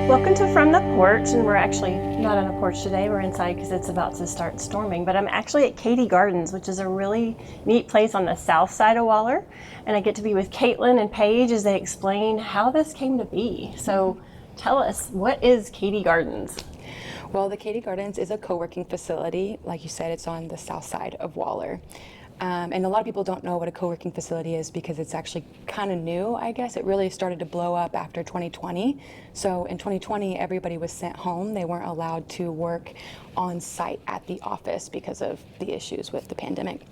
Welcome to From the Porch, and we're actually not on a porch today. We're inside because it's about to start storming, but I'm actually at Katy Gardens, which is a really neat place on the south side of Waller, and I get to be with Caitlyn and Paige as they explain how this came to be. So tell us, what is Katy Gardens? Well, the Katy Gardens is a co-working facility. Like you said, it's on the south side of Waller. And a lot of people don't know what a co-working facility is because it's actually kind of new, I guess. It really started to blow up after 2020. So in 2020, everybody was sent home. They weren't allowed to work on site at the office because of the issues with the pandemic.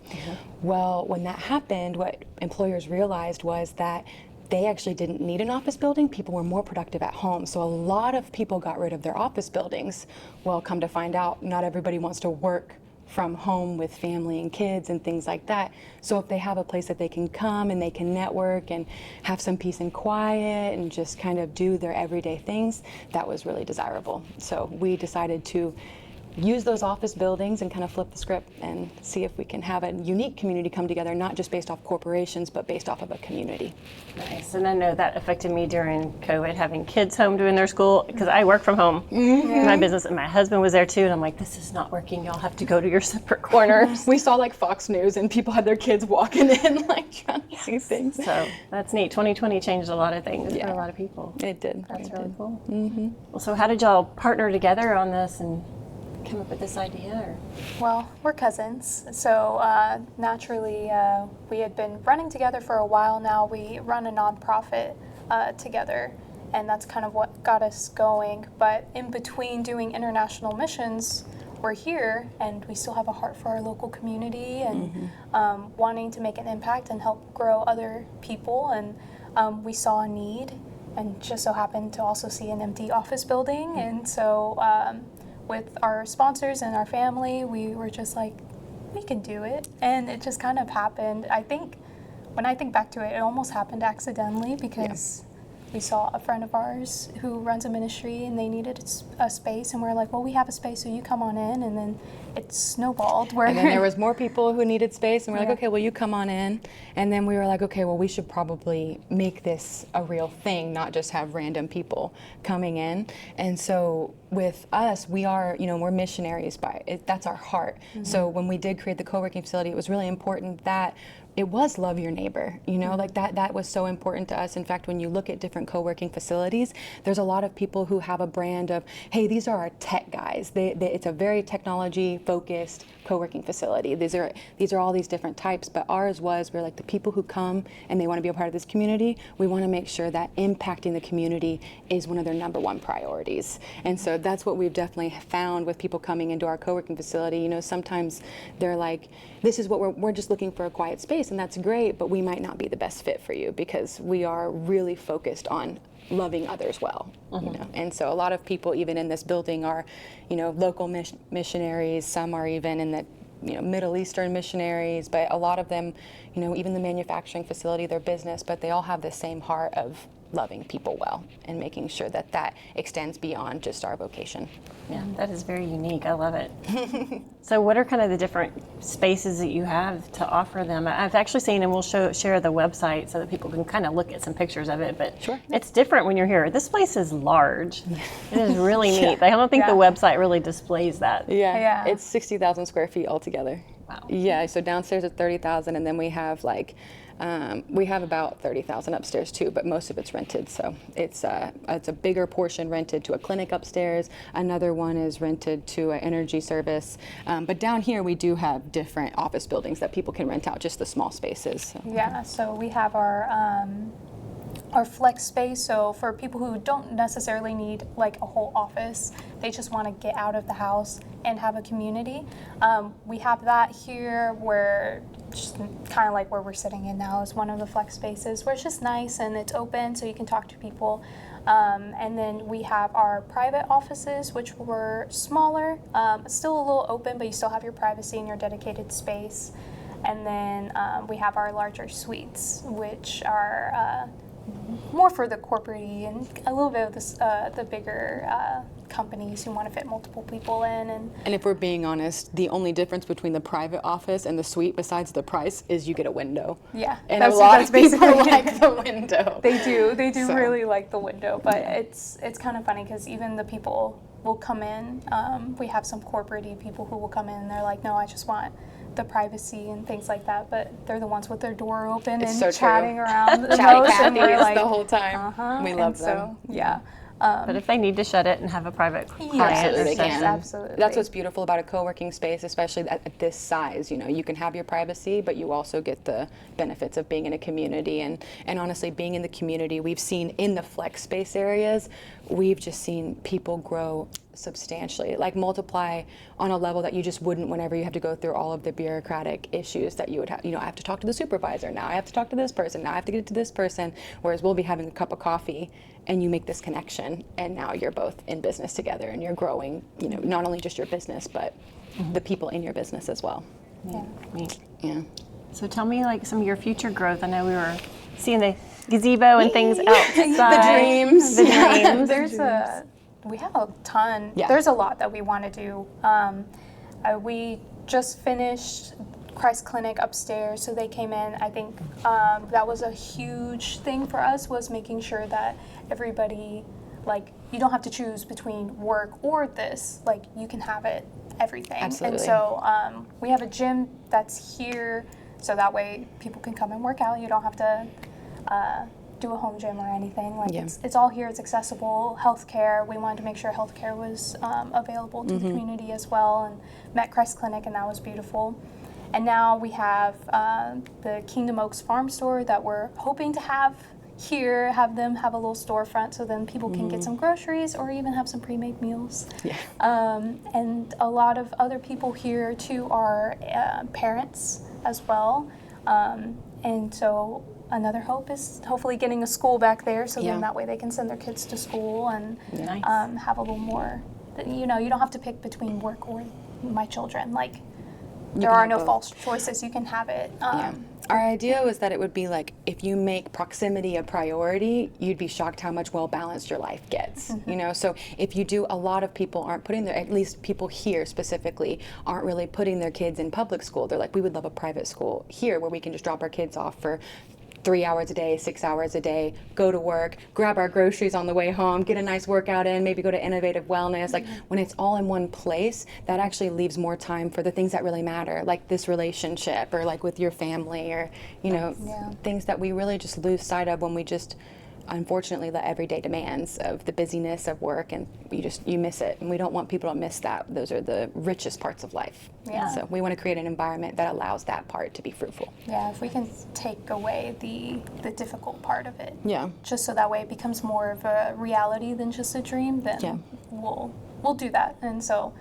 Well, when that happened, what employers realized was that they actually didn't need an office building. People were more productive at home. So a lot of people got rid of their office buildings. Well, come to find out, not everybody wants to work from home with family and kids and things like that. So if they have a place that they can come and they can network and have some peace and quiet and just kind of do their everyday things, that was really desirable. So we decided to use those office buildings and kind of flip the script and see if we can have a unique community come together, not just based off corporations, but based off of a community. Nice, and I know that affected me during COVID, having kids home doing their school, because I work from home in my business, and my husband was there too, and I'm like, this is not working, y'all have to go to your separate corners. We saw like Fox News and people had their kids walking in like trying to see things. So that's neat. 2020 changed a lot of things for a lot of people. It did. That's it really did. cool. Well, so how did y'all partner together on this and come up with this idea? Or? Well, we're cousins, so naturally we had been running together for a while now. We run a nonprofit together, and that's kind of what got us going. But in between doing international missions, we're here, and we still have a heart for our local community and wanting to make an impact and help grow other people. And we saw a need, and just so happened to also see an empty office building, and so with our sponsors and our family, we were just like, we can do it. And it just kind of happened. I think, when I think back to it, it almost happened accidentally because we saw a friend of ours who runs a ministry and they needed a space, and we're like, well, we have a space, so you come on in, and then it snowballed. And then there was more people who needed space, and we're like, okay, well, you come on in. And then we were like, okay, well, we should probably make this a real thing, not just have random people coming in. And so with us, we are, we're missionaries that's our heart. So when we did create the co-working facility, it was really important that it was love your neighbor, like that was so important to us. In fact, when you look at different co-working facilities, there's a lot of people who have a brand of, hey, these are our tech guys. It's a very technology-focused co-working facility. These are all these different types, but ours we're like the people who come and they want to be a part of this community. We want to make sure that impacting the community is one of their number one priorities. And so that's what we've definitely found with people coming into our co-working facility. Sometimes they're like, this is what we're just looking for a quiet space, and that's great, but we might not be the best fit for you because we are really focused on loving others well. And so a lot of people even in this building are local missionaries. Some are even in the Middle Eastern missionaries, but a lot of them, even the manufacturing facility, their business, but they all have the same heart of loving people well and making sure that extends beyond just our vocation. Yeah, that is very unique. I love it. So what are kind of the different spaces that you have to offer them? I've actually seen, and we'll share the website so that people can kind of look at some pictures of it, but it's different when you're here. This place is large. It is really neat. I don't think the website really displays that. It's 60,000 square feet altogether. Wow. Yeah, so downstairs is 30,000, and then we have we have about 30,000 upstairs too, but most of it's rented. So it's a bigger portion rented to a clinic upstairs. Another one is rented to an energy service. But down here we do have different office buildings that people can rent out, just the small spaces. So. Yeah, so we have our flex space, so for people who don't necessarily need like a whole office, they just want to get out of the house and have a community. We have that here where just kind of like where we're sitting in now is one of the flex spaces where it's just nice and it's open so you can talk to people. And then we have our private offices, which were smaller, still a little open, but you still have your privacy and your dedicated space. And then we have our larger suites, which are more for the corporate and a little bit of this, the bigger companies who want to fit multiple people in. And if we're being honest, the only difference between the private office and the suite, besides the price, is you get a window. Yeah, and a lot of people like the window. They do So. really like the window, but it's kind of funny because even the people will come in. We have some corporate-y people who will come in and they're like, no, I just want the privacy and things like that, but they're the ones with their door open It's and so chatting true. around the Chatty most, and we're Cathy's like, the whole time. We love them. So, yeah. But if they need to shut it and have a private client, Absolutely, or they can. session, Absolutely. That's what's beautiful about a co-working space, especially at this size. You know, you can have your privacy, but you also get the benefits of being in a community. And honestly, being in the community, we've seen in the flex space areas, we've just seen people grow substantially, like multiply on a level that you just wouldn't whenever you have to go through all of the bureaucratic issues that you would have. You know, I have to talk to the supervisor, now I have to talk to this person, now I have to get it to this person, whereas we'll be having a cup of coffee and you make this connection and now you're both in business together and you're growing, you know, not only just your business, but the people in your business as well. Yeah. Neat. Yeah. So tell me like some of your future growth. I know we were seeing the gazebo and things outside. dreams. The dreams. We have a ton. Yeah. There's a lot that we want to do. We just finished Christ Clinic upstairs, so they came in. I think that was a huge thing for us, was making sure that everybody, like, you don't have to choose between work or this. Like, you can have it, everything. Absolutely. And so we have a gym that's here, so that way people can come and work out. You don't have to do a home gym or anything. Like, it's all here. It's accessible. Healthcare. We wanted to make sure healthcare was available to the community as well, and met Christ Clinic, and that was beautiful. And now we have the Kingdom Oaks Farm Store that we're hoping to have here, have them have a little storefront so then people can get some groceries or even have some pre-made meals. Yeah. And a lot of other people here too are parents as well. And so another hope is hopefully getting a school back there, so then that way they can send their kids to school and Nice. have a little more, you know, you don't have to pick between work or my children. Like, there can are have no both. false choices. You can have it. Yeah. Our idea was that it would be like, if you make proximity a priority, you'd be shocked how much well balanced your life gets. You know, so if you do, a lot of people aren't putting their, at least people here specifically, aren't really putting their kids in public school. They're like, we would love a private school here where we can just drop our kids off for 3 hours a day, 6 hours a day, go to work, grab our groceries on the way home, get a nice workout in, maybe go to innovative wellness. Like, when it's all in one place, that actually leaves more time for the things that really matter, like this relationship or like with your family, or, you know, things that we really just lose sight of when we just unfortunately the everyday demands of the busyness of work, and you miss it, and we don't want people to miss that. Those are the richest parts of life. Yeah. So we want to create an environment that allows that part to be fruitful. Yeah, if we can take away the difficult part of it, Yeah. just so that way it becomes more of a reality than just a dream, then we'll do that. And so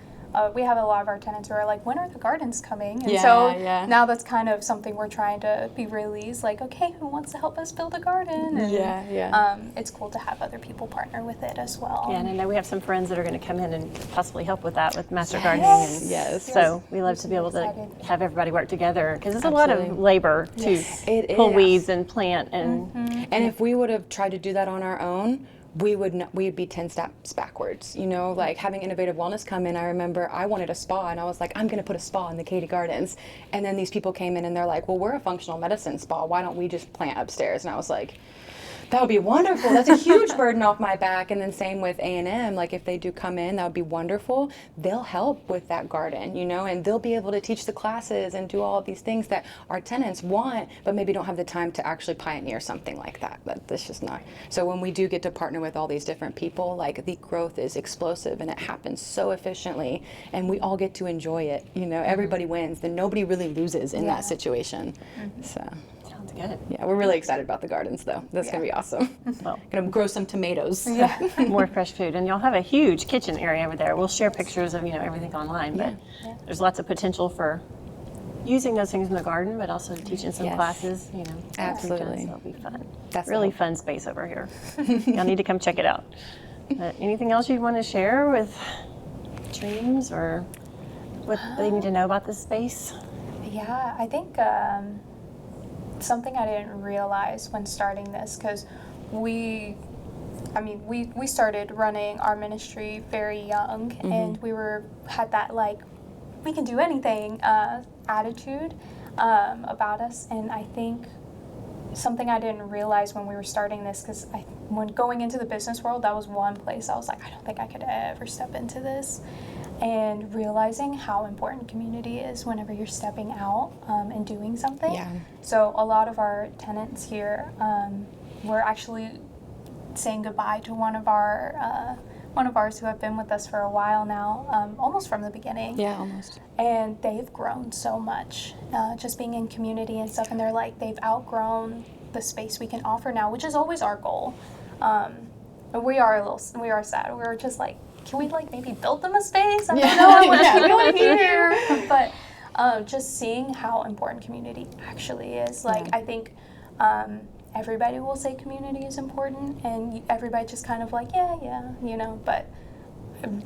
we have a lot of our tenants who are like, when are the gardens coming? And so now that's kind of something we're trying to be released, like, okay, who wants to help us build a garden? And it's cool to have other people partner with it as well. Yeah, and I know we have some friends that are going to come in and possibly help with that, with master gardening. And Yes. So we love to be able to excited. have everybody work together, because it's a lot of labor to It pull is. weeds and plant and And if we would have tried to do that on our own, we'd be 10 steps backwards. You know, like having Innovative Wellness come in, I remember I wanted a spa, and I was like, I'm going to put a spa in the Katy Gardens. And then these people came in and they're like, well, we're a functional medicine spa. Why don't we just plant upstairs? And I was like, that would be wonderful. That's a huge burden off my back. And then same with A&M, like if they do come in, that would be wonderful. They'll help with that garden, you know, and they'll be able to teach the classes and do all of these things that our tenants want, but maybe don't have the time to actually pioneer something like that. But that's just not. So when we do get to partner with all these different people, like the growth is explosive and it happens so efficiently, and we all get to enjoy it. You know, everybody wins, then nobody really loses in that situation. So. sounds good. Yeah, we're really excited about the gardens, though. That's going to be awesome. Well, Gonna grow some tomatoes. more fresh food, and y'all have a huge kitchen area over there. We'll share pictures of everything online, but there's lots of potential for using those things in the garden, but also teaching some classes. Absolutely. So it'll be fun. That's really the fun space over here. Y'all need to come check it out. Anything else you want to share with dreams, or what they need to know about this space? Yeah, I think something I didn't realize when starting this, because we started running our ministry very young, and we had that like we can do anything attitude about us. And I think something I didn't realize when we were starting this, because when going into the business world, that was one place I was like, I don't think I could ever step into this. And realizing how important community is whenever you're stepping out and doing something. Yeah. So a lot of our tenants here were actually saying goodbye to one of ours who have been with us for a while now, almost from the beginning. Yeah, almost. And they've grown so much, just being in community and stuff. And they're like, they've outgrown the space we can offer now, which is always our goal. And we are sad. We were just like, can we like maybe build them a space? I don't know how much we want to be here. But just seeing how important community actually is. Like, I think everybody will say community is important, and everybody just kind of like, yeah, you know, but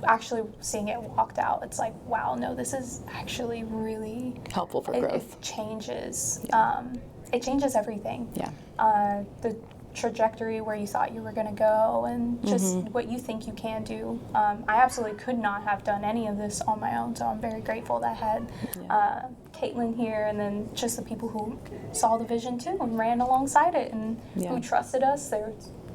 actually seeing it walked out, it's like, wow, no, this is actually really helpful for growth. It changes everything. Yeah. The trajectory where you thought you were going to go, and just what you think you can do. I absolutely could not have done any of this on my own, so I'm very grateful that I had Caitlyn here, and then just the people who saw the vision too and ran alongside it, and who trusted us.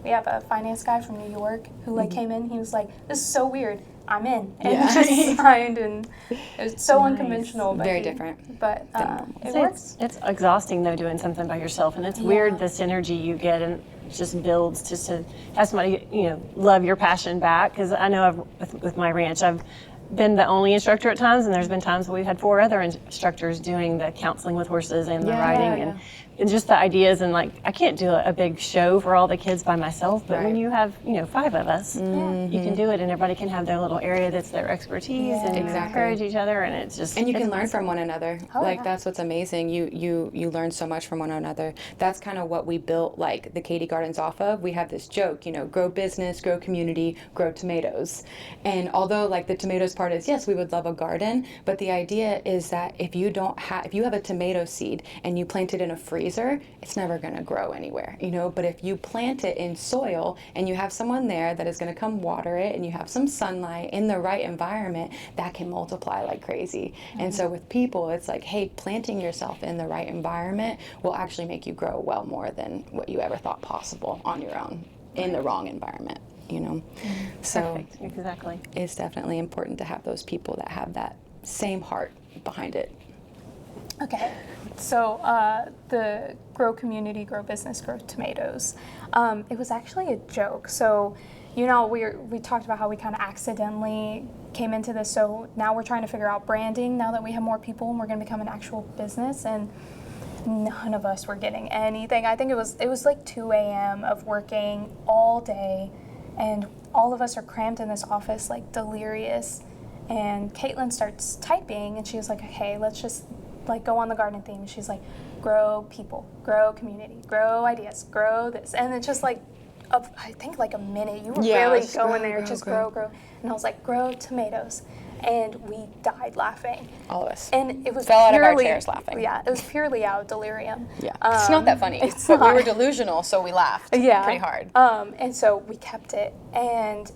We have a finance guy from New York who like came in. He was like, "This is so weird. I'm in," and just signed, and it was so unconventional, but very different. But it works. It's exhausting though doing something by yourself, and it's weird the synergy you get, and it just builds just to have somebody love your passion back. Because I know with my ranch, I've been the only instructor at times, and there's been times where we've had 4 other instructors doing the counseling with horses and the riding and just the ideas, and like I can't do a big show for all the kids by myself, but when you have 5 of us, you can do it, and everybody can have their little area that's their expertise, and encourage each other, and it's just you can learn from one another. That's what's amazing. You learn so much from one another. That's kind of what we built like the Katy Gardens off of. We have this joke, grow business, grow community, grow tomatoes. And although like the tomatoes part is, yes, we would love a garden, but the idea is that if you have a tomato seed and you plant it in a freezer, it's never going to grow anywhere, but if you plant it in soil and you have someone there that is going to come water it, and you have some sunlight in the right environment, that can multiply like crazy. And so with people, it's like, hey, planting yourself in the right environment will actually make you grow well more than what you ever thought possible on your own in the wrong environment. So perfect. Exactly. It's definitely important to have those people that have that same heart behind it. Okay, so the grow community, grow business, grow tomatoes. It was actually a joke. So, we talked about how we kind of accidentally came into this. So now we're trying to figure out branding now that we have more people and we're going to become an actual business. And none of us were getting anything. I think it was like 2 a.m. of working all day, and all of us are cramped in this office like delirious. And Caitlyn starts typing, and she was like, okay, let's just like go on the garden theme. She's like, grow people, grow community, grow ideas, grow this. And it's just like, I think like a minute, you were really going there, just grow. And I was like, grow tomatoes. And we died laughing. All of us. And it was fell out of our chairs laughing. Yeah, it was purely out of delirium. Yeah, it's not that funny. But we were delusional, so we laughed pretty hard. And so we kept it. And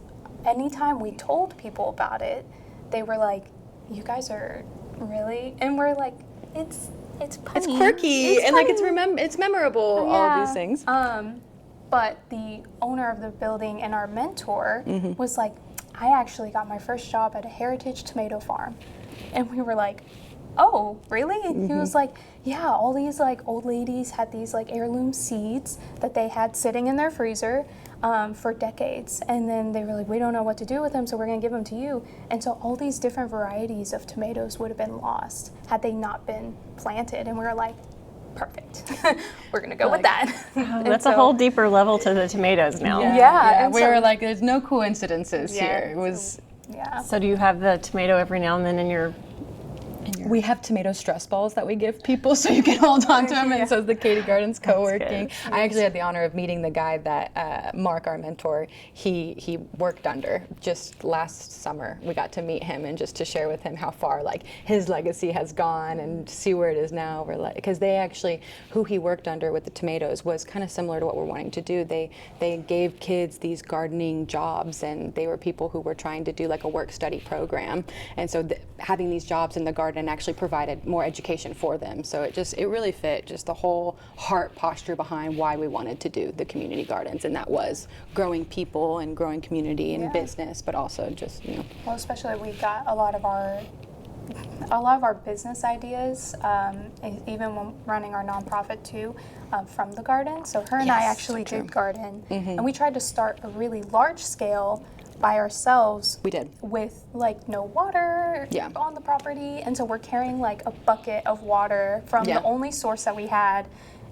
anytime we told people about it, they were like, you guys are really, and we're like, it's punny. It's quirky, and like it's memorable, all of these things. But the owner of the building and our mentor was like, I actually got my first job at a heritage tomato farm. And we were like, oh, really? And he was like, yeah, all these like old ladies had these like heirloom seeds that they had sitting in their freezer for decades. And then they were like, we don't know what to do with them, so we're going to give them to you. And so all these different varieties of tomatoes would have been lost had they not been planted. And we were like, perfect. We're going to go with that. That's a whole deeper level to the tomatoes now. Yeah. We were like, there's no coincidences here. It was. Yeah. So do you have the tomato every now and then in your We have tomato stress balls that we give people so you can hold on to them, and so is the Katy Gardens co-working. I actually had the honor of meeting the guy that Mark, our mentor, he worked under just last summer. We got to meet him and just to share with him how far like his legacy has gone and see where it is now. We're like, because they actually, who he worked under with the tomatoes was kind of similar to what we're wanting to do. They gave kids these gardening jobs, and they were people who were trying to do like a work-study program, and so having these jobs in the garden actually provided more education for them. So it really fit just the whole heart posture behind why we wanted to do the community gardens, and that was growing people and growing community and business, but also just, you know. Well, especially we got a lot of our business ideas, even when running our nonprofit too, from the garden. So her and I actually did garden, and we tried to start a really large scale by ourselves. We did. With like no water on the property, and so we're carrying like a bucket of water from the only source that we had,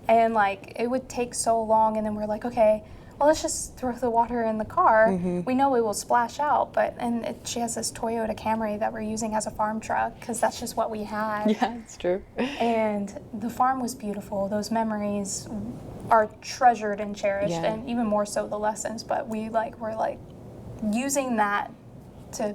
and like it would take so long, and then we're like, okay, well, let's just throw the water in the car. We know it will splash out, she has this Toyota Camry that we're using as a farm truck because that's just what we had. Yeah, it's true. And the farm was beautiful. Those memories are treasured and cherished, and even more so the lessons. But we're using that to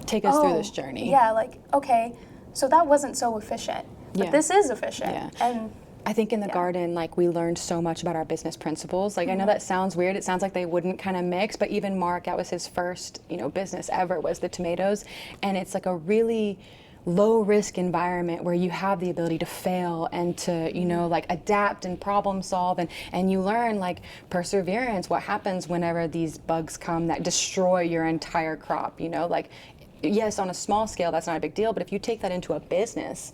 take us through this journey. Yeah, like, okay, so that wasn't so efficient, but this is efficient. Yeah. And I think in the garden, like, we learned so much about our business principles. Like, I know that sounds weird. It sounds like they wouldn't kind of mix, but even Mark, that was his first, business ever, was the tomatoes. And it's like a really low risk environment where you have the ability to fail and to, like, adapt and problem solve, and you learn like perseverance, what happens whenever these bugs come that destroy your entire crop, like, yes, on a small scale, that's not a big deal, but if you take that into a business,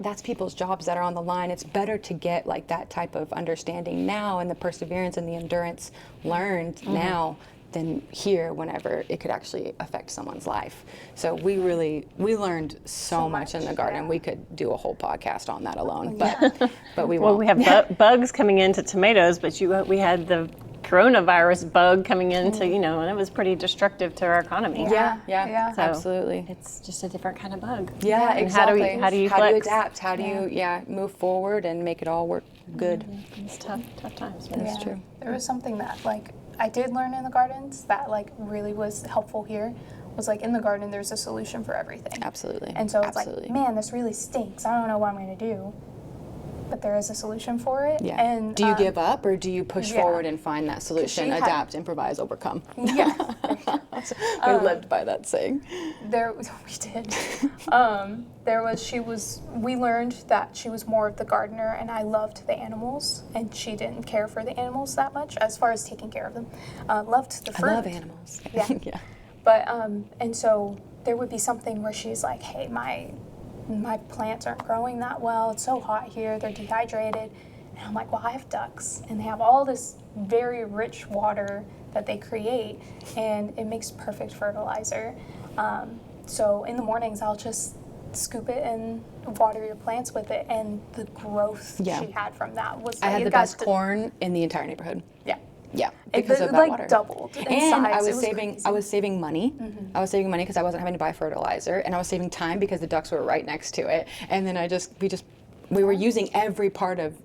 that's people's jobs that are on the line. It's better to get like that type of understanding now, and the perseverance and the endurance learned now than here whenever it could actually affect someone's life. So we learned so much in the garden. We could do a whole podcast on that alone, but we won't. Well, we have bugs coming into tomatoes, but we had the coronavirus bug coming into, and it was pretty destructive to our economy. Yeah, So absolutely. It's just a different kind of bug. Yeah, And exactly. How do you How do you flex? adapt? How do you move forward and make it all work good? It's tough times. That's true. There was something that like I did learn in the gardens that like really was helpful here. Was like in the garden there's a solution for everything. Absolutely. And so it's like, man, this really stinks. I don't know what I'm going to do. But there is a solution for it. Yeah. And do you give up, or do you push forward and find that solution, adapt, improvise, overcome? Yeah. We lived by that saying. We did. We learned that she was more of the gardener, and I loved the animals, and she didn't care for the animals that much as far as taking care of them. Loved the fruit. I love animals. Yeah. Yeah. But, and so there would be something where she's like, hey, my plants aren't growing that well. It's so hot here. They're dehydrated. And I'm like, well, I have ducks, and they have all this very rich water that they create, and it makes perfect fertilizer. So in the mornings, I'll just scoop it and water your plants with it, and the growth she had from that was I had the best corn in the entire neighborhood. Yeah. Yeah, because of that like water. Doubled in and size. I was saving money. I was saving money because I wasn't having to buy fertilizer, and I was saving time because the ducks were right next to it. And then we were using every part of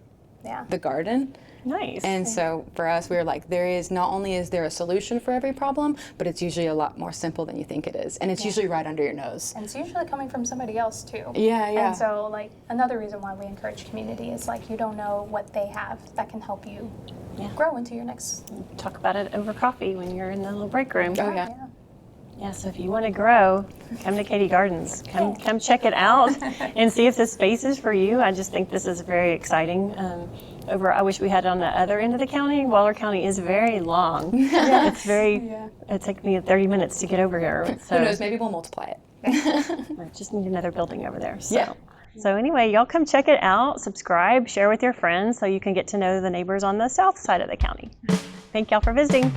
the garden. Nice. And so for us, we were like, not only is there a solution for every problem, but it's usually a lot more simple than you think it is, and it's usually right under your nose. And it's usually coming from somebody else too. Yeah. And so like another reason why we encourage community is like you don't know what they have that can help you grow into your next. Talk about it over coffee when you're in the little break room. Oh yeah. Yeah, so if you want to grow, come to Katy Gardens. Come check it out and see if this space is for you. I just think this is very exciting. I wish we had it on the other end of the county. Waller County is very long. It's it took me 30 minutes to get over here. So Who knows, maybe we'll multiply it. we just need another building over there. So. So anyway, y'all come check it out, subscribe, share with your friends so you can get to know the neighbors on the south side of the county. Thank y'all for visiting.